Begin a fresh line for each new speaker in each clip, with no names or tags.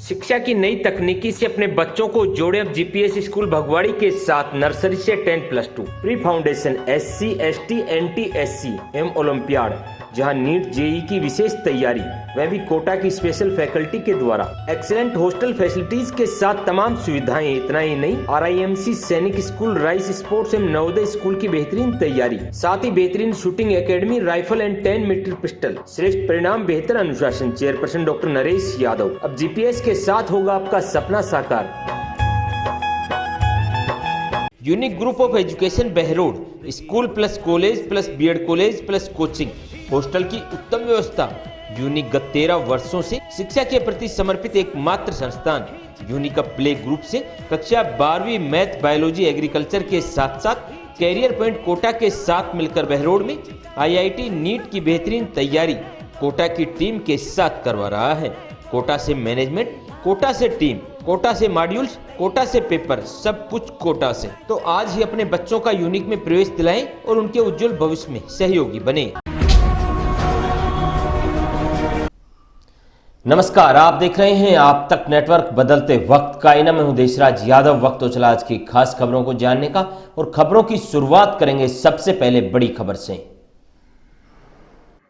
शिक्षा की नई तकनीकी से अपने बच्चों को जोड़े अब जीपीएस स्कूल भगवाड़ी के साथ नर्सरी से 10+2 pre foundation SC ST NT SC एवं ओलंपियाड, जहां नीट जेई की विशेष तैयारी, वह भी कोटा की स्पेशल फैकल्टी के द्वारा, एक्सीलेंट हॉस्टल फैसिलिटीज के साथ तमाम सुविधाएं। इतना ही नहीं, RIMC सैनिक स्कूल, राइस स्पोर्ट्स एवं नवोदय स्कूल की बेहतरीन तैयारी, साथ ही बेहतरीन shooting academy, rifle and 10 metre pistol, श्रेष्ठ परिणाम, बेहतर अनुशासन। Chairperson doctor Naresh Yadav. अब जीपीएस के साथ होगा आपका सपना साकार। Unique group of education Behror, school plus college plus BEd college plus coaching, hostel की उत्तम व्यवस्था। यूनिक गत 13 वर्षों से शिक्षा के प्रति समर्पित एकमात्र संस्थान। यूनिक प्ले ग्रुप से कक्षा 12वीं मैथ, बायोलॉजी, एग्रीकल्चर के साथ साथ कैरियर पॉइंट कोटा के साथ मिलकर बहरोड में IIT नीट की बेहतरीन तैयारी कोटा की टीम के साथ करवा रहा है। कोटा से मैनेजमेंट, कोटा से टीम, कोटा से मॉड्यूल्स, कोटा से पेपर, सब कुछ कोटा से। तो आज ही अपने बच्चों का यूनिक में प्रवेश दिलाएं और उनके उज्जवल भविष्य में सहयोगी बने। नमस्कार, आप देख रहे हैं आप तक नेटवर्क, बदलते वक्त का आईना। मैं हूं देशराज यादव। वक्त तो चला आज की खास खबरों को जानने का, और खबरों की शुरुआत करेंगे सबसे पहले बड़ी खबर से।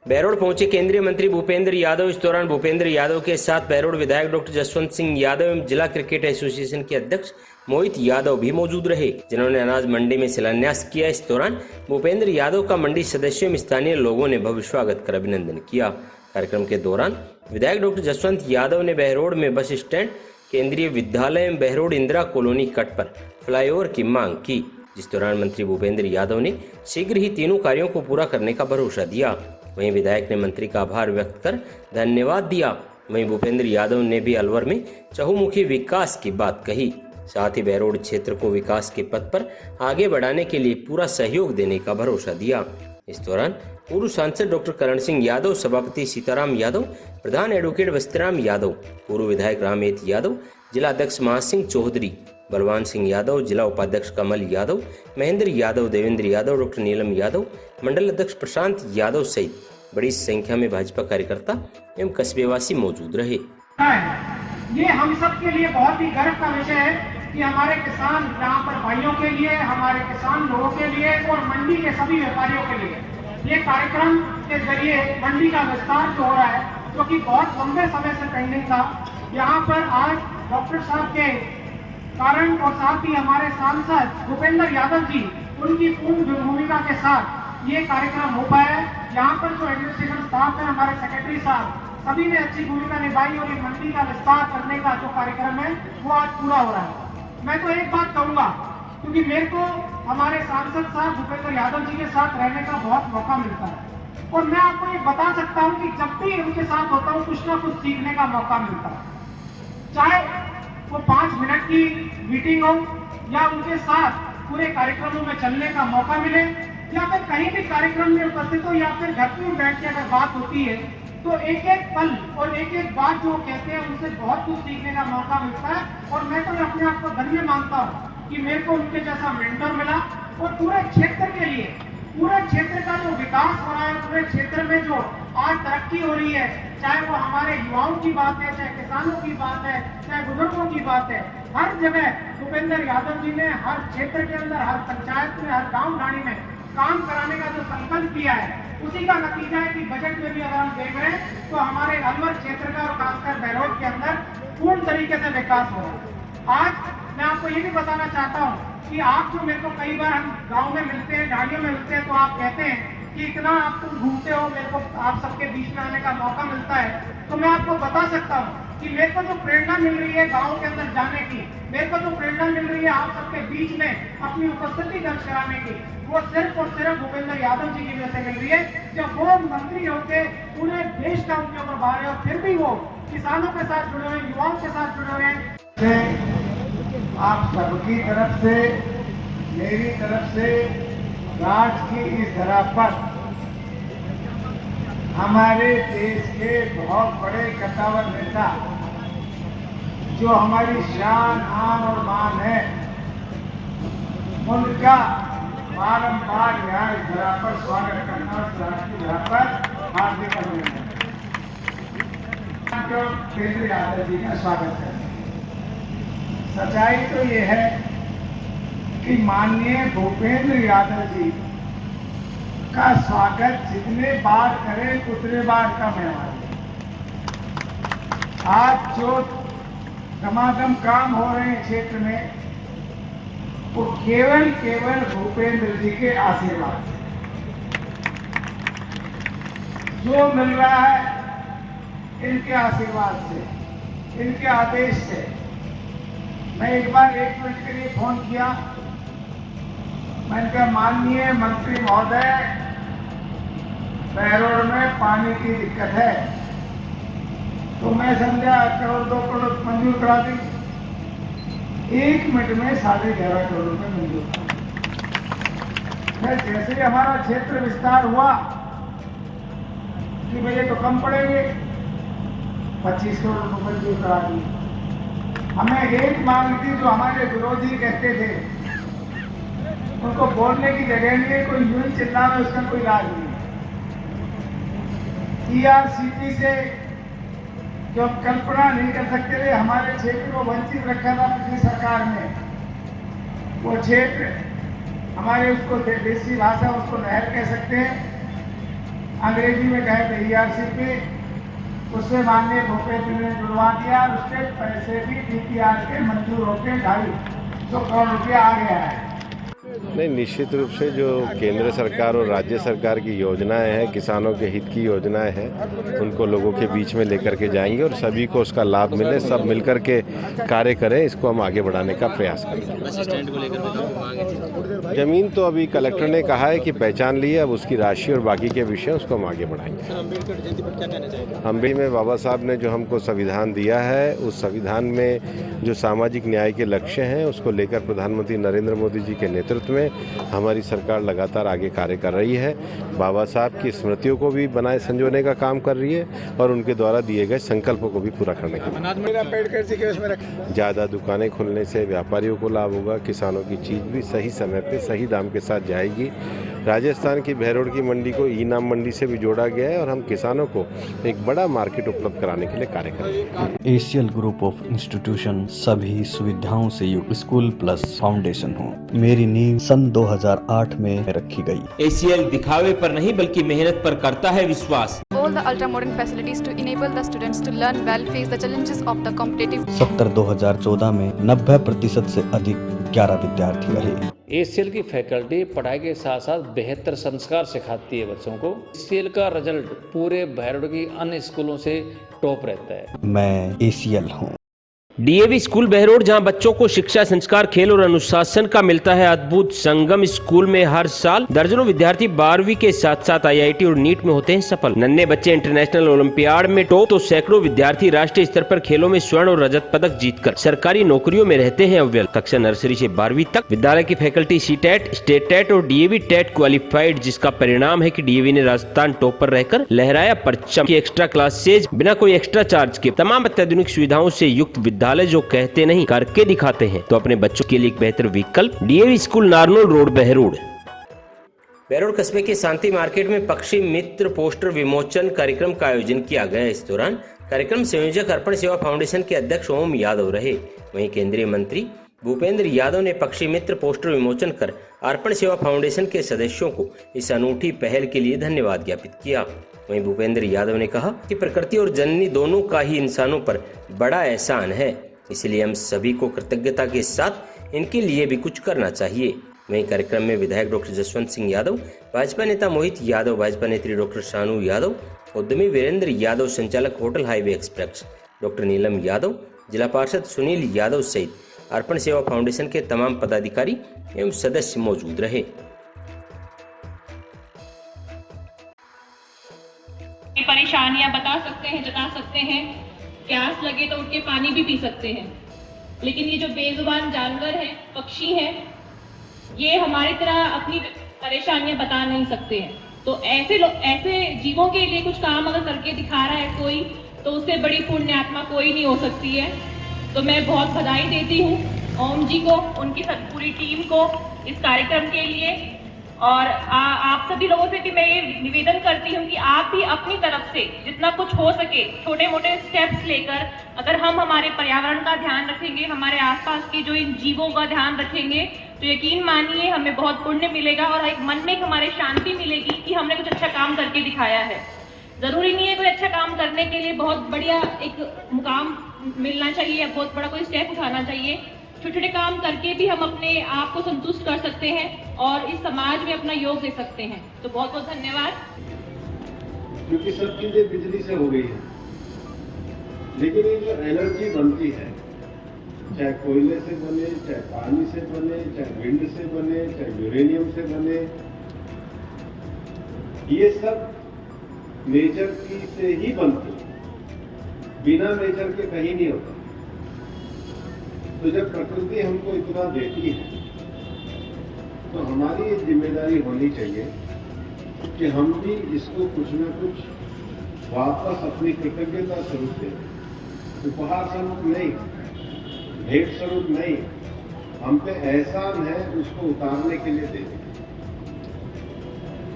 बहरोड पहुंचे केंद्रीय मंत्री भूपेंद्र यादव। इस दौरान भूपेंद्र यादव के साथ बहरोड विधायक डॉक्टर जसवंत सिंह यादव एवं जिला क्रिकेट एसोसिएशन के अध्यक्ष मोहित यादव भी मौजूद रहे, जिन्होंने अनाज मंडी में शिलान्यास किया। इस दौरान भूपेंद्र यादव का मंडी सदस्यों एवं स्थानीय लोगों ने भव्य स्वागत कर अभिनंदन किया। कार्यक्रम के दौरान विधायक डॉक्टर जसवंत यादव ने बहरोड में बस स्टैंड, केंद्रीय विद्यालय एवं बहरोड इंदिरा कॉलोनी कट पर फ्लाईओवर की मांग की, जिस दौरान मंत्री भूपेंद्र यादव ने शीघ्र ही तीनों कार्यों को पूरा करने का भरोसा दिया। वहीं विधायक ने मंत्री का आभार व्यक्त कर धन्यवाद दिया। वहीं भूपेंद्र यादव ने भी अलवर में चहुमुखी विकास की बात कही, साथ ही बहरोड क्षेत्र को विकास के पथ पर आगे बढ़ाने के लिए पूरा सहयोग देने का भरोसा दिया। इस दौरान पूर्व सांसद डॉक्टर करण सिंह यादव, सभापति सीताराम यादव, प्रधान एडवोकेट बस्तीराम यादव, पूर्व विधायक रामेत यादव, जिला अध्यक्ष महासिंह चौधरी, बलवान सिंह यादव, जिला उपाध्यक्ष कमल यादव, महेंद्र यादव, देवेंद्र यादव, डॉक्टर नीलम यादव, मंडल अध्यक्ष प्रशांत यादव सहित बड़ी संख्या में भाजपा कार्यकर्ता एवं कस्बेवासी मौजूद रहे।
ये हम सब के लिए बहुत ही गर्व का विषय है कि हमारे किसान, यहाँ पर भाइयों के लिए, हमारे किसान लोगों के लिए और मंडी के सभी व्यापारियों के लिए ये कार्यक्रम के जरिए मंडी का विस्तार जो हो रहा है, जो कि बहुत लंबे समय से पेंडिंग था, यहाँ पर आज डॉक्टर साहब के कारण और साथ ही हमारे सांसद भूपेंद्र यादव जी, उनकी पूर्ण भूमिका के साथ ये कार्यक्रम हो पाया। यहाँ पर जो एडमिनिस्ट्रेशन स्टाफ है, हमारे सेक्रेटरी साहब, सभी ने अच्छी भूमिका निभाई और ये मंडी का विस्तार करने का जो कार्यक्रम है वो आज पूरा हो रहा है। मैं तो एक बात कहूंगा, क्योंकि मेरे को हमारे सांसद साहब भूपेंद्र यादव जी के साथ रहने का बहुत मौका मिलता है, और मैं आपको ये बता सकता हूँ कि जब भी उनके साथ होता हूँ कुछ ना कुछ सीखने का मौका मिलता है। चाहे वो 5 मिनट की मीटिंग हो या उनके साथ पूरे कार्यक्रमों में चलने का मौका मिले, या फिर कहीं भी कार्यक्रम में उपस्थित हो, या फिर घर में बैठ के अगर बात होती है तो एक एक पल और एक एक बात जो कहते हैं उनसे बहुत कुछ सीखने का मौका मिलता है। और मैं तो अपने आप को धन्य मानता हूँ कि मेरे को उनके जैसा मेंटर मिला, और पूरे क्षेत्र के लिए, पूरे क्षेत्र का जो विकास हो रहा है, पूरे क्षेत्र में जो आज तरक्की हो रही है, चाहे वो हमारे युवाओं की बात है, चाहे किसानों की बात है, चाहे बुजुर्गों की बात है, हर जगह भूपेंद्र यादव जी ने हर क्षेत्र के अंदर, हर पंचायत में, हर गाँव ढाणी में काम कराने का जो संकल्प किया है, उसी का नतीजा है कि बजट में भी अगर हम देख रहे हैं तो हमारे अलवर क्षेत्र का और खासकर बहरोड के अंदर पूर्ण तरीके से विकास हो रहा है। आज मैं आपको ये भी बताना चाहता हूँ कि आप जो, मेरे को कई बार हम गांव में मिलते हैं, ढाणियों में मिलते हैं, तो आप कहते हैं कि इतना आप तुम घूमते हो, मेरे को आप सबके बीच में आने का मौका मिलता है। तो मैं आपको बता सकता हूँ कि मेरे को जो प्रेरणा मिल रही है गाँव के अंदर जाने की, मेरे को जो प्रेरणा मिल रही है आप सबके बीच में अपनी उपस्थिति दर्ज कराने की, वो सिर्फ और सिर्फ भूपेंद्र यादव जी की वजह से मिल रही है। जब वो मंत्री होके पूरे देश का उनके ऊपर भार है, और फिर भी वो किसानों के साथ जुड़े हुए, युवाओं के साथ जुड़े हुए हैं। आप सबकी तरफ से, मेरी तरफ से, राज्य की इस धरा पर हमारे देश के बहुत बड़े कद्दावर नेता, जो हमारी शान, आन और मान है, उनका बारंबार यहाँ इस धरा पर स्वागत करना, इस धरा पर हार्दिक अभिनंदन। भूपेंद्र यादव जी का स्वागत करते हैं। सच्चाई तो ये है कि माननीय भूपेंद्र यादव जी का स्वागत जितने बार करें उतने बार का मेहमान। आज जो धमाधम काम हो रहे हैं क्षेत्र में, वो केवल भूपेंद्र जी के आशीर्वाद से जो मिल रहा है, इनके आशीर्वाद से, इनके आदेश से। मैं एक बार 1 मिनट के लिए फोन किया, मैंने कहा माननीय मंत्री महोदय, बहरोड में पानी की दिक्कत है, तो मैं समझा 1 करोड़ 2 करोड़ मंजूर करा दी। 1 मिनट में 11.5 करोड़ रुपये मंजूर करा। फिर जैसे ही हमारा क्षेत्र विस्तार हुआ कि भैया तो कम पड़ेंगे, 25 करोड़ रुपये मंजूर करा दी। हमें एक मांग थी जो हमारे विरोधी कहते थे, उनको बोलने की जगह नहीं है, कोई यूं ही चिल्ला रहा है, उसका कोई इलाज नहीं है। ERCP से जो हम कल्पना नहीं कर सकते थे, हमारे क्षेत्र को वंचित रखा था पिछली सरकार ने। वो क्षेत्र हमारे, उसको देसी भाषा उसको नहर कह सकते हैं, अंग्रेजी में कहे थे ERCP, उससे माननीय भूपेंद्र ने जुड़वा दिया और उसके पैसे भी DPR के मंजूर होकर 250 करोड़ रुपया आ गया है।
नहीं, निश्चित रूप से जो केंद्र सरकार और राज्य सरकार की योजनाएं हैं, किसानों के हित की योजनाएं हैं, उनको लोगों के बीच में लेकर के जाएंगे और सभी को उसका लाभ मिले, सब मिलकर के कार्य करें, इसको हम आगे बढ़ाने का प्रयास करेंगे। जमीन तो अभी कलेक्टर ने कहा है कि पहचान ली है, अब उसकी राशि और बाकी के विषय उसको हम आगे बढ़ाएंगे। अम्बेडकर में बाबा साहब ने जो हमको संविधान दिया है, उस संविधान में जो सामाजिक न्याय के लक्ष्य हैं, उसको लेकर प्रधानमंत्री नरेंद्र मोदी जी के नेतृत्व में हमारी सरकार लगातार आगे कार्य कर रही है। बाबा साहब की स्मृतियों को भी बनाए संजोने का काम कर रही है और उनके द्वारा दिए गए संकल्पों को भी पूरा करने का। ज़्यादा दुकानें खुलने से व्यापारियों को लाभ होगा, किसानों की चीज़ भी सही समय पे सही दाम के साथ जाएगी। राजस्थान की बहरोड की मंडी को ई-नाम मंडी से भी जोड़ा गया है और हम किसानों को एक बड़ा मार्केट उपलब्ध कराने के लिए कार्य करेंगे।
एशियल ग्रुप ऑफ इंस्टीट्यूशन सभी सुविधाओं से युक्त स्कूल प्लस फाउंडेशन हो। मेरी नींव सन 2008 में रखी गई।
एसीएल दिखावे पर नहीं बल्कि मेहनत पर करता है विश्वास।
All the ultra modern facilities to enable the students to learn well, face the challenges of the competitive.
2014 में 90% से अधिक 11 विद्यार्थी रहे।
एसीएल की फैकल्टी पढ़ाई के साथ साथ बेहतर संस्कार सिखाती है बच्चों को। एसीएल का रिजल्ट पूरे बहरोड की अन्य स्कूलों से टॉप रहता है।
मैं एसीएल हूँ।
डीएवी स्कूल बहरोड, जहां बच्चों को शिक्षा, संस्कार, खेल और अनुशासन का मिलता है अद्भुत संगम। स्कूल में हर साल दर्जनों विद्यार्थी 12वीं के साथ साथ IIT और नीट में होते हैं सफल। नन्हे बच्चे इंटरनेशनल ओलंपियाड में टॉप, तो सैकड़ों विद्यार्थी राष्ट्रीय स्तर पर खेलों में स्वर्ण और रजत पदक जीतकर सरकारी नौकरियों में रहते हैं अव्वल। कक्षा नर्सरी से 12वीं तक विद्यालय की फैकल्टी CTET, स्टेट टेट और DAV टेट क्वालिफाइड, जिसका परिणाम है कि DAV ने राजस्थान टॉप पर रहकर लहराया परचम। की एक्स्ट्रा क्लासेज बिना कोई एक्स्ट्रा चार्ज के, तमाम अत्याधुनिक सुविधाओं से युक्त विद्यालय जो कहते नहीं करके दिखाते हैं। तो अपने बच्चों के लिए एक बेहतर विकल्प DAV school, Narnaul road, Behror. Behror कस्बे के शांति मार्केट में पक्षी मित्र पोस्टर विमोचन कार्यक्रम का आयोजन किया गया। इस दौरान कार्यक्रम संयोजक अर्पण सेवा फाउंडेशन के अध्यक्ष ओम यादव रहे। वहीं केंद्रीय मंत्री भूपेंद्र यादव ने पक्षी मित्र पोस्टर विमोचन कर अर्पण सेवा फाउंडेशन के सदस्यों को इस अनूठी पहल के लिए धन्यवाद ज्ञापित किया। वहीं भूपेंद्र यादव ने कहा कि प्रकृति और जननी दोनों का ही इंसानों पर बड़ा एहसान है, इसलिए हम सभी को कृतज्ञता के साथ इनके लिए भी कुछ करना चाहिए। वहीं कार्यक्रम में विधायक डॉक्टर जसवंत सिंह यादव, भाजपा नेता मोहित यादव, भाजपा नेत्री डॉक्टर शानू यादव, उद्यमी वीरेंद्र यादव, संचालक होटल हाईवे एक्सप्रेस डॉक्टर नीलम यादव, जिला पार्षद सुनील यादव सहित अर्पण सेवा फाउंडेशन के तमाम पदाधिकारी एवं सदस्य मौजूद रहे।
परेशानियां बता सकते हैं, जता सकते हैं, प्यास लगे तो उठ के पानी भी पी सकते हैं, लेकिन ये जो बेजुबान जानवर हैं, पक्षी हैं, ये हमारी तरह अपनी परेशानियां बता नहीं सकते हैं। तो ऐसे जीवों के लिए कुछ काम अगर करके दिखा रहा है कोई, तो उससे बड़ी पुण्य आत्मा कोई नहीं हो सकती है। तो मैं बहुत बधाई देती हूँ ओम जी को, उनकी पूरी टीम को इस कार्यक्रम के लिए। और आप सभी लोगों से भी मैं ये निवेदन करती हूँ कि आप भी अपनी तरफ से जितना कुछ हो सके छोटे मोटे स्टेप्स लेकर अगर हम हमारे पर्यावरण का ध्यान रखेंगे, हमारे आसपास के जो इन जीवों का ध्यान रखेंगे, तो यकीन मानिए हमें बहुत पुण्य मिलेगा और एक मन में एक हमारे शांति मिलेगी कि हमने कुछ अच्छा काम करके दिखाया है। जरूरी नहीं है कोई अच्छा काम करने के लिए बहुत बढ़िया एक मुकाम मिलना चाहिए या बहुत बड़ा कोई स्टेप उठाना चाहिए। छोटे छोटे काम करके भी हम अपने आप को संतुष्ट कर सकते हैं और इस समाज में अपना योग दे सकते हैं। तो बहुत बहुत धन्यवाद।
क्योंकि सब चीजें बिजली से हो गई है, लेकिन ये जो एनर्जी बनती है, चाहे कोयले से बने, चाहे पानी से बने, चाहे विंड से बने, चाहे यूरेनियम से बने, ये सब नेचर की से ही बनती है, बिना नेचर के कहीं नहीं होता। तो जब प्रकृति हमको इतना देती है तो हमारी ये जिम्मेदारी होनी चाहिए कि हम भी इसको कुछ न कुछ वापस अपनी कृतज्ञता स्वरूप दें। उपहार स्वरूप नहीं, भेंट स्वरूप नहीं, हम पे एहसान है उसको उतारने के लिए दें।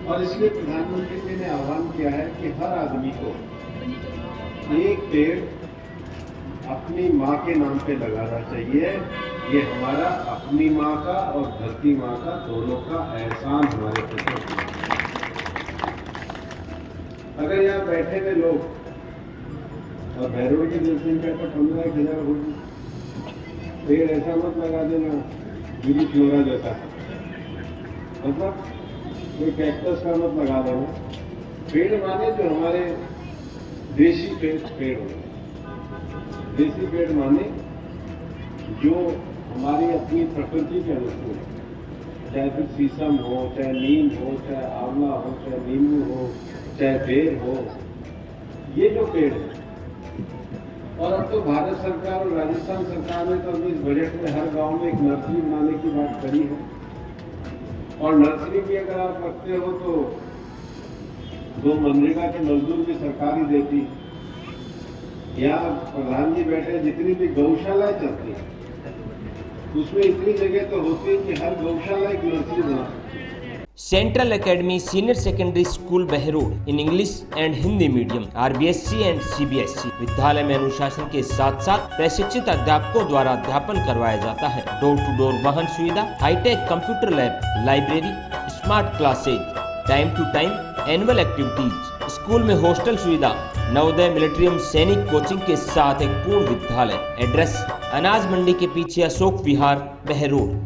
और इसलिए प्रधानमंत्री जी ने आह्वान किया है कि हर आदमी को एक पेड़ अपनी माँ के नाम पे लगाना चाहिए। ये हमारा अपनी माँ का और धरती माँ का दोनों का एहसान हमारे प्रति। अगर यहाँ बैठे हुए लोग और भैरव की जनसंख्या पर 15,000 होगी, पेड़ ऐसा मत लगा देना गिरी फ्लोरा जैसा, मतलब कोई कैक्टस का मत लगा देना। पेड़ माने जो हमारे देसी पेड़ हो, देसी पेड़ माने जो हमारी अपनी प्रकृति के अनुकूल है, चाहे फिर शीशम हो, चाहे नीम हो, चाहे आंवला हो, चाहे नींबू हो, चाहे बेर हो, ये जो पेड़ है। और अब तो भारत सरकार और राजस्थान सरकार ने तो इस बजट में हर गांव में एक नर्सरी बनाने की बात करी है। और नर्सरी भी अगर आप रखते हो तो 2 मनरेगा के मजदूर भी सरकार ही देती है। यहाँ प्रधान जी बैठे, जितनी भी गौशालाएं चलती हैं उसमें इतनी जगह तो होती है कि हर गौशाला एक नर्सरी बना सकती है।
Central academy senior secondary school Behror in English and Hindi medium RBSC and CBSE विद्यालय में अनुशासन के साथ साथ प्रशिक्षित अध्यापकों द्वारा अध्यापन करवाया जाता है। डोर टू डोर वाहन सुविधा, high tech computer lab, library, smart classes, time to time annual activities, school में हॉस्टल सुविधा, नवोदय मिलिट्रियम सैनिक कोचिंग के साथ एक पूर्ण विद्यालय। एड्रेस अनाज मंडी के पीछे Ashok Vihar Behror.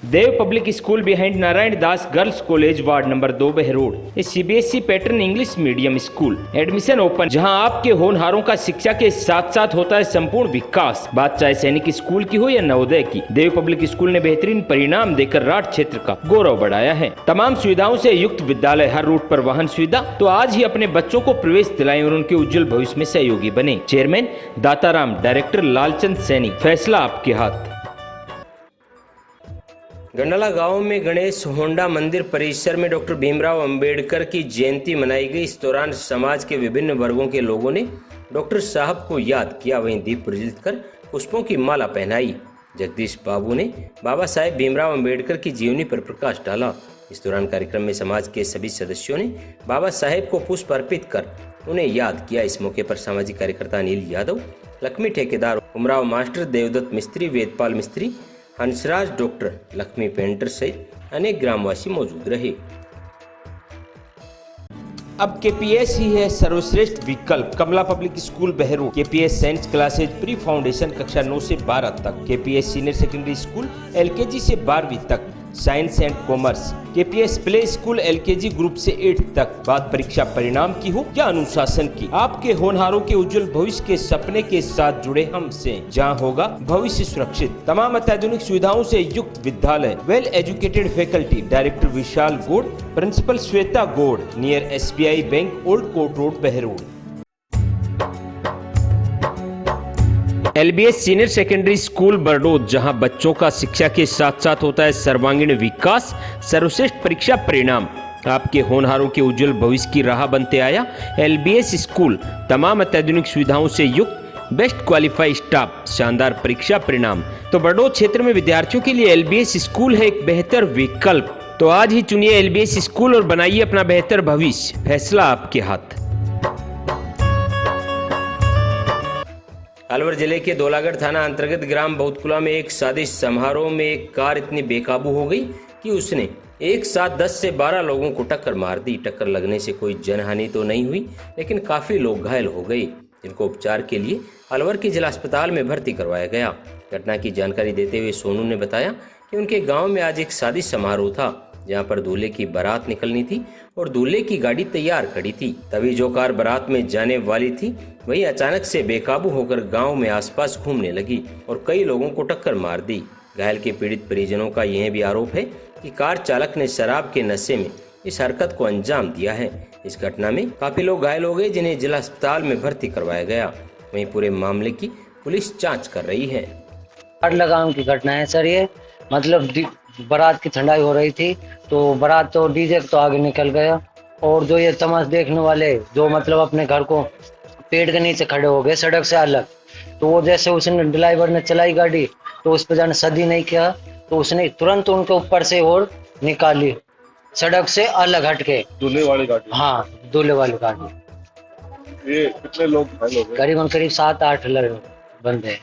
Dev public school behind Narayan Das girls college ward number 2 Behror. CBSE pattern English medium school, admission open, जहां आपके होनहारों का शिक्षा के साथ साथ होता है संपूर्ण विकास। बात चाहे सैनिक स्कूल की हो या नवोदय की, देव पब्लिक स्कूल ने बेहतरीन परिणाम देकर राठ क्षेत्र का गौरव बढ़ाया है। तमाम सुविधाओं से युक्त विद्यालय, हर रूट पर वाहन सुविधा। तो आज ही अपने बच्चों को प्रवेश दिलाएं और उनके उज्जवल भविष्य में सहयोगी बने। Chairman Dataram, director Lalchand Saini. फैसला आपके हाथ। गंडाला गांव में गणेश होंडा मंदिर परिसर में डॉक्टर भीमराव अंबेडकर की जयंती मनाई गई। इस दौरान समाज के विभिन्न वर्गों के लोगों ने डॉक्टर साहब को याद किया, वहीं दीप प्रज्वलित कर पुष्पों की माला पहनाई। जगदीश बाबू ने बाबा साहेब भीमराव अंबेडकर की जीवनी पर प्रकाश डाला। इस दौरान कार्यक्रम में समाज के सभी सदस्यों ने बाबा साहेब को पुष्प अर्पित कर उन्हें याद किया। इस मौके पर सामाजिक कार्यकर्ता अनिल यादव, लक्ष्मी ठेकेदार, उमराव मास्टर, देवदत्त मिस्त्री, वेदपाल मिस्त्री, हंसराज डॉक्टर, लक्ष्मी पेंटर सहित अनेक ग्रामवासी मौजूद रहे। अब KPS ही है सर्वश्रेष्ठ विकल्प। Kamala public school Behror. KPS science classes pre foundation कक्षा 9 से 12 तक, KPS senior secondary school LKG से 12वीं तक, science and commerce, KPS play school LKG group से 8 तक। बात परीक्षा परिणाम की हो या अनुशासन की, आपके होनहारों के उज्जवल भविष्य के सपने के साथ जुड़े हमसे, जहां होगा भविष्य सुरक्षित। तमाम अत्याधुनिक सुविधाओं से युक्त विद्यालय, well educated faculty. Director Vishal Gaur, principal Shweta Gaur, near SBI bank, old court road Behror. LBS senior secondary school Bardod, जहां बच्चों का शिक्षा के साथ साथ होता है सर्वांगीण विकास। सर्वश्रेष्ठ परीक्षा परिणाम आपके होनहारों के उज्जवल भविष्य की राह बनते आया। LBS स्कूल तमाम अत्याधुनिक सुविधाओं से युक्त, बेस्ट क्वालिफाइड स्टाफ, शानदार परीक्षा परिणाम। तो बरडोद क्षेत्र में विद्यार्थियों के लिए LBS स्कूल है एक बेहतर विकल्प। तो आज ही चुनिए एलबीएस स्कूल और बनाइए अपना बेहतर भविष्य। फैसला आपके हाथ। अलवर जिले के दोलागढ़ थाना अंतर्गत ग्राम बहुतकुला में एक शादी समारोह में एक कार इतनी बेकाबू हो गई कि उसने एक साथ 10 से 12 लोगों को टक्कर मार दी। टक्कर लगने से कोई जनहानि तो नहीं हुई, लेकिन काफी लोग घायल हो गए, जिनको उपचार के लिए अलवर के जिला अस्पताल में भर्ती करवाया गया। घटना की जानकारी देते हुए सोनू ने बताया कि उनके गांव में आज एक शादी समारोह था, जहां पर दूल्हे की बारात निकलनी थी और दूल्हे की गाड़ी तैयार खड़ी थी। तभी जो कार बारात में जाने वाली थी वही अचानक से बेकाबू होकर गांव में आसपास घूमने लगी और कई लोगों को टक्कर मार दी। घायल के पीड़ित परिजनों का यह भी आरोप है कि कार चालक ने शराब के नशे में इस हरकत को अंजाम दिया है। इस घटना में काफी लोग घायल हो गए, जिन्हें जिला अस्पताल में भर्ती करवाया गया। वहीं पूरे मामले की पुलिस जांच कर रही है।
लगाम की घटना है सर ये, मतलब बारात की ठंडाई हो रही थी तो बारात तो डीजे तो आगे निकल गया और जो ये तमाश देखने वाले जो मतलब अपने घर को पेड़ के नीचे खड़े हो गए सड़क से अलग, तो वो जैसे उसने ड्राइवर ने चलाई गाड़ी तो उस पर जाने सदी नहीं किया तो उसने तुरंत उनके ऊपर से और निकाली सड़क से अलग हटके।
दूल्हे वाली गाड़ी?
हाँ, दूल्हे वाली गाड़ी।
ये कितने लोग घायल हो गए?
करीबन 7-8 बंदे।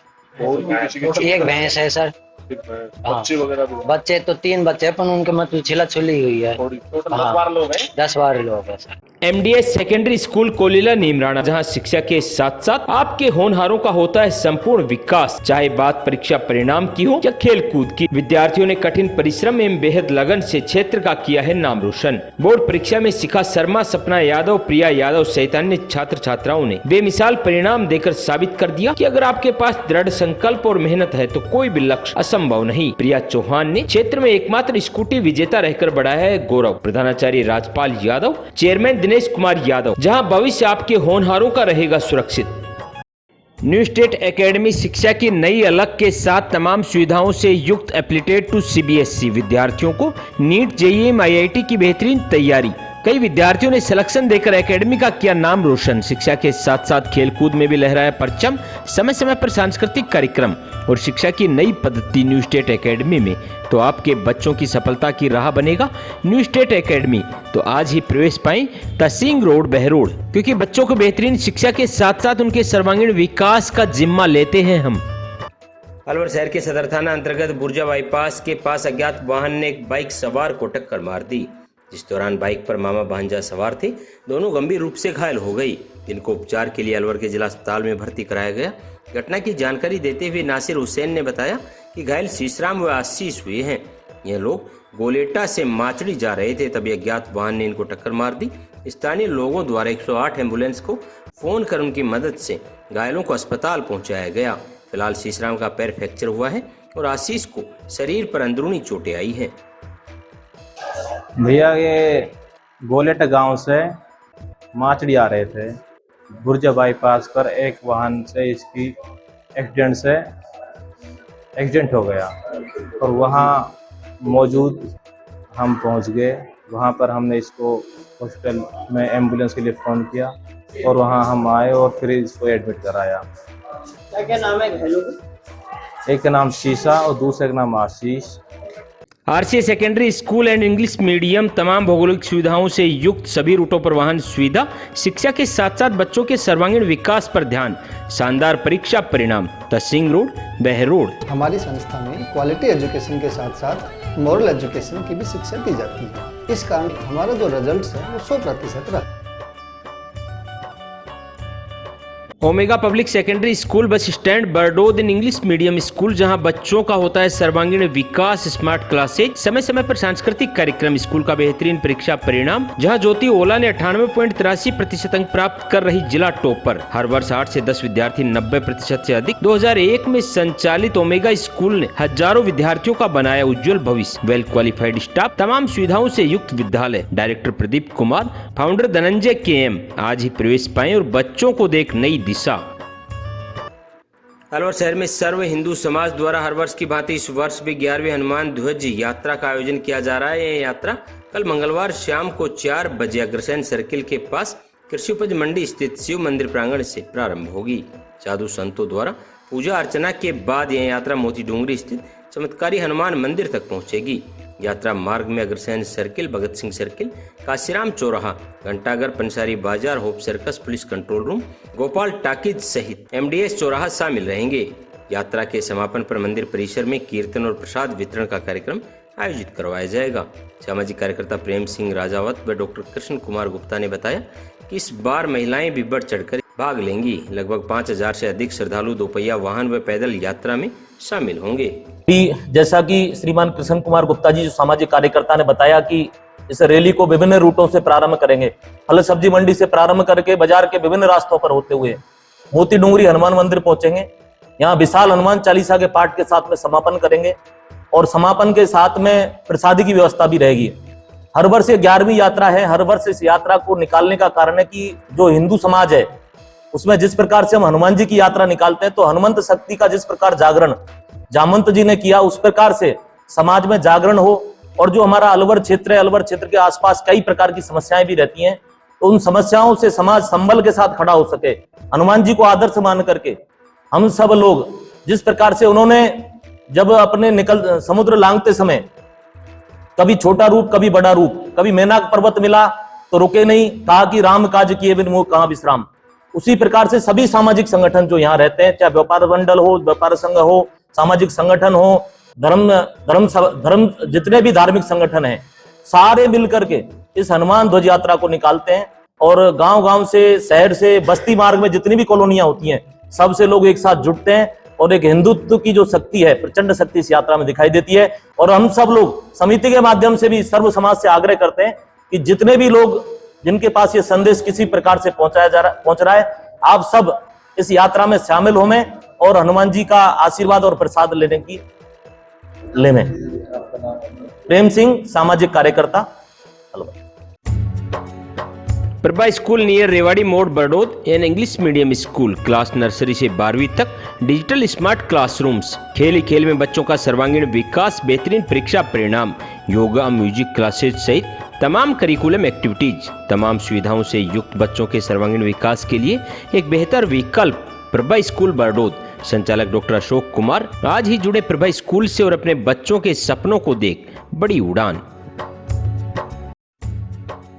एक भैंस है सर।
बच्चे वगैरह भी?
बच्चे तो 3 बच्चे पर उनके मतलब छिला छुली हुई है। 10-12 लोग हैं sir.
MDS secondary school Kolila Neemrana, जहां शिक्षा के साथ साथ आपके होनहारों का होता है संपूर्ण विकास। चाहे बात परीक्षा परिणाम की हो या खेल कूद की, विद्यार्थियों ने कठिन परिश्रम एवं बेहद लगन से क्षेत्र का किया है नाम रोशन। बोर्ड परीक्षा में शिखा शर्मा, सपना यादव, प्रिया यादव सहित अन्य छात्र छात्राओं ने बेमिसाल परिणाम देकर साबित कर दिया कि अगर आपके पास दृढ़ संकल्प और मेहनत है तो कोई भी लक्ष्य असंभव नहीं। प्रिया चौहान ने क्षेत्र में एकमात्र स्कूटी विजेता रहकर बढ़ाया है गौरव। प्रधानाचार्य राजपाल यादव, चेयरमैन दिनेश कुमार यादव, जहां भविष्य आपके होनहारों का रहेगा सुरक्षित। न्यू स्टेट एकेडमी शिक्षा की नई अलग के साथ तमाम सुविधाओं से युक्त एप्लीटेड टू सीबीएसई विद्यार्थियों को नीट, जेईई, आईआईटी की बेहतरीन तैयारी। कई विद्यार्थियों ने सिलेक्शन देकर एकेडमी का किया नाम रोशन। शिक्षा के साथ साथ खेलकूद में भी लहराया परचम। समय समय पर सांस्कृतिक कार्यक्रम और शिक्षा की नई पद्धति न्यू स्टेट एकेडमी में तो आपके बच्चों की सफलता की राह बनेगा न्यू स्टेट एकेडमी। तो आज ही प्रवेश पाएं तहसील रोड, बहरोड, क्योंकि बच्चों को बेहतरीन शिक्षा के साथ साथ उनके सर्वांगीण विकास का जिम्मा लेते हैं हम। अलवर शहर के सदर थाना अंतर्गत बुर्जा बाईपास के पास अज्ञात वाहन ने एक बाइक सवार को टक्कर मार दी, जिस दौरान बाइक पर मामा भांजा सवार थे। दोनों गंभीर रूप से घायल हो गई, जिनको उपचार के लिए अलवर के जिला अस्पताल में भर्ती कराया गया। घटना की जानकारी देते हुए नासिर हुसैन ने बताया कि घायल शीशराम व आशीष हुए हैं। यह लोग गोलेटा से माचड़ी जा रहे थे, तभी अज्ञात वाहन ने इनको टक्कर मार दी। स्थानीय लोगों द्वारा 108 एम्बुलेंस को फोन कर उनकी मदद से घायलों को अस्पताल पहुंचाया गया। फिलहाल शीशराम का पैर फ्रैक्चर हुआ है और आशीष को शरीर पर अंदरूनी चोटें आई है।
भैया ये गोलेट गांव से माचड़ी आ रहे थे, बुर्जा बाईपास पर एक वाहन से इसकी एक्सीडेंट हो गया और वहां मौजूद हम पहुंच गए। वहां पर हमने इसको हॉस्पिटल में एम्बुलेंस के लिए फ़ोन किया और वहां हम आए और फिर इसको एडमिट कराया।
क्या नाम है घायलों का?
एक का नाम शीशा और दूसरे का नाम Ashish.
RCA secondary school and English medium तमाम भौगोलिक सुविधाओं से युक्त, सभी रूटों पर वाहन सुविधा, शिक्षा के साथ साथ बच्चों के सर्वांगीण विकास पर ध्यान, शानदार परीक्षा परिणाम। तहसील रोड, बहरोड।
हमारी संस्था में क्वालिटी एजुकेशन के साथ साथ मॉरल एजुकेशन की भी शिक्षा दी जाती है। इस कारण हमारा जो रिजल्ट है वो 100% रहा।
Omega public secondary school bus stand, Bardod in English medium school, जहां बच्चों का होता है सर्वांगीण विकास, स्मार्ट क्लासेज, समय समय पर सांस्कृतिक कार्यक्रम, स्कूल का बेहतरीन परीक्षा परिणाम, जहां ज्योति ओला ने 98.83% अंक प्राप्त कर रही जिला टॉपर। हर वर्ष 8 से 10 विद्यार्थी 90% से अधिक। 2001 में संचालित ओमेगा स्कूल ने हजारों विद्यार्थियों का बनाया उज्जवल भविष्य। वेल क्वालिफाइड स्टाफ, तमाम सुविधाओं से युक्त विद्यालय। Director Pradeep Kumar, founder Dhananjay KM। आज ही प्रवेश पाएं और बच्चों को देख नई दिशा। अलवर शहर में सर्व हिंदू समाज द्वारा हर वर्ष की भांति इस वर्ष भी 11वीं हनुमान ध्वज यात्रा का आयोजन किया जा रहा है। यह यात्रा कल मंगलवार शाम को 4 बजे अग्रसेन सर्किल के पास कृषि उपज मंडी स्थित शिव मंदिर प्रांगण से प्रारंभ होगी। साधु संतों द्वारा पूजा अर्चना के बाद यह यात्रा मोती डोंगरी स्थित चमत्कारी हनुमान मंदिर तक पहुंचेगी यात्रा मार्ग में अग्रसेन सर्किल, भगत सिंह सर्किल, काशीराम चौराहा, घंटाघर, पंसारी बाजार, hope circus, police control room, Gopal talkies सहित MDS चौराहा शामिल रहेंगे। यात्रा के समापन पर मंदिर परिसर में कीर्तन और प्रसाद वितरण का कार्यक्रम आयोजित करवाया जाएगा। सामाजिक कार्यकर्ता प्रेम सिंह राजावत व डॉक्टर कृष्ण कुमार गुप्ता ने बताया कि इस बार महिलाएं भी बढ़ चढ़कर भाग लेंगी। लगभग 5000 से अधिक श्रद्धालु दोपहिया वाहन व पैदल यात्रा में शामिल होंगे।
जैसा कि श्रीमान कृष्ण कुमार गुप्ता जी जो सामाजिक कार्यकर्ता ने बताया कि इस रैली को विभिन्न रूटों से प्रारंभ करेंगे। फल सब्जी मंडी से प्रारंभ करके बाजार के विभिन्न रास्तों पर होते हुए मोती डूंगरी हनुमान मंदिर पहुंचेंगे। यहाँ विशाल हनुमान चालीसा के पाठ के साथ में समापन करेंगे और समापन के साथ में प्रसादी की व्यवस्था भी रहेगी। हर वर्ष ये 11वीं यात्रा है। हर वर्ष इस यात्रा को निकालने का कारण है कि जो हिंदू समाज है उसमें जिस प्रकार से हम हनुमान जी की यात्रा निकालते हैं तो हनुमंत शक्ति का जिस प्रकार जागरण जामवंत जी ने किया उस प्रकार से समाज में जागरण हो। और जो हमारा अलवर क्षेत्र है, अलवर क्षेत्र के आसपास कई प्रकार की समस्याएं भी रहती हैं, तो उन समस्याओं से समाज संबल के साथ खड़ा हो सके। हनुमान जी को आदर्श मान करके हम सब लोग जिस प्रकार से उन्होंने जब अपने समुद्र लांघते समय कभी छोटा रूप कभी बड़ा रूप, कभी मैनाक पर्वत मिला तो रुके नहीं, कहा कि राम काज किए बिन मोह कहां विश्राम। उसी प्रकार से सभी सामाजिक संगठन जो यहाँ रहते हैं, चाहे व्यापार मंडल हो, व्यापार संघ हो, सामाजिक संगठन हो, धर्म जितने भी धार्मिक संगठन हैं, सारे मिलकर के इस हनुमान ध्वज यात्रा को निकालते हैं। और गांव-गांव से, शहर से, बस्ती मार्ग में जितनी भी कॉलोनियां होती हैं, सबसे लोग एक साथ जुटते हैं और एक हिंदुत्व की जो शक्ति है, प्रचंड शक्ति इस यात्रा में दिखाई देती है। और हम सब लोग समिति के माध्यम से भी सर्व समाज से आग्रह करते हैं कि जितने भी लोग जिनके पास ये संदेश किसी प्रकार से पहुंच रहा है, आप सब इस यात्रा में शामिल हों और हनुमान जी का आशीर्वाद और प्रसाद लेने। प्रेम सिंह, सामाजिक कार्यकर्ता, अलवर।
प्रभा स्कूल नियर रेवाड़ी मोड़ Bardod an English medium school, class nursery से 12वीं तक, डिजिटल स्मार्ट क्लासरूम्स, खेल ही खेल में बच्चों का सर्वांगीण विकास, बेहतरीन परीक्षा परिणाम, योगा, म्यूजिक क्लासेज सहित तमाम करिकुलम एक्टिविटीज, तमाम सुविधाओं से युक्त बच्चों के सर्वांगीण विकास के लिए एक बेहतर विकल्प प्रभा स्कूल बरडोद। संचालक डॉक्टर अशोक कुमार आज ही जुड़े प्रभा स्कूल से और अपने बच्चों के सपनों को देख बड़ी उड़ान।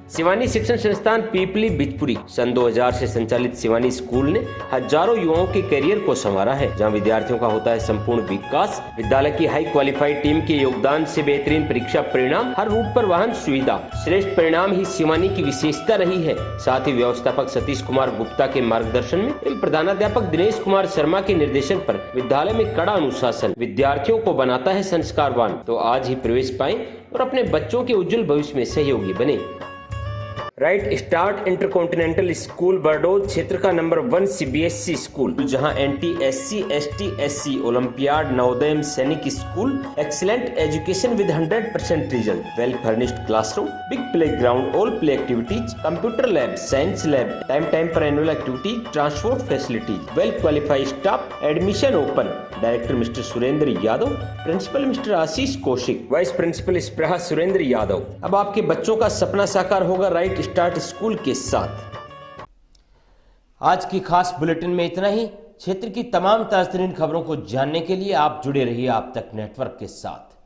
शिवानी शिक्षण संस्थान पीपली बिजपुरी सन 2000 से संचालित शिवानी स्कूल ने हजारों युवाओं के करियर को संवारा है, जहां विद्यार्थियों का होता है संपूर्ण विकास। विद्यालय की हाई क्वालिफाइड टीम के योगदान से बेहतरीन परीक्षा परिणाम, हर रूट पर वाहन सुविधा, श्रेष्ठ परिणाम ही शिवानी की विशेषता रही है। साथ ही व्यवस्थापक सतीश कुमार गुप्ता के मार्गदर्शन में एवं प्रधानाध्यापक दिनेश कुमार शर्मा के निर्देशन पर विद्यालय में कड़ा अनुशासन विद्यार्थियों को बनाता है संस्कारवान। तो आज ही प्रवेश पाएं और अपने बच्चों के उज्जवल भविष्य में सहयोगी बने। Right start intercontinental school Bardod क्षेत्र का नंबर 1 CBSE स्कूल, जहां NT SC ST SC olympiad Navodaya Sainik school, excellent education with 100% result, well furnished classroom, big play ground, all play activities, computer lab, science lab, time पर annual activity, transport facilities, well qualified staff, admission open. Director mister Surendra Yadav, principal mister Ashish Kaushik, vice principal Spraha Surendra Yadav. अब आपके बच्चों का सपना साकार होगा right start school के साथ। आज की खास बुलेटिन में इतना ही। क्षेत्र की तमाम ताज़तरीन खबरों को जानने के लिए आप जुड़े रहिए आप तक नेटवर्क के साथ।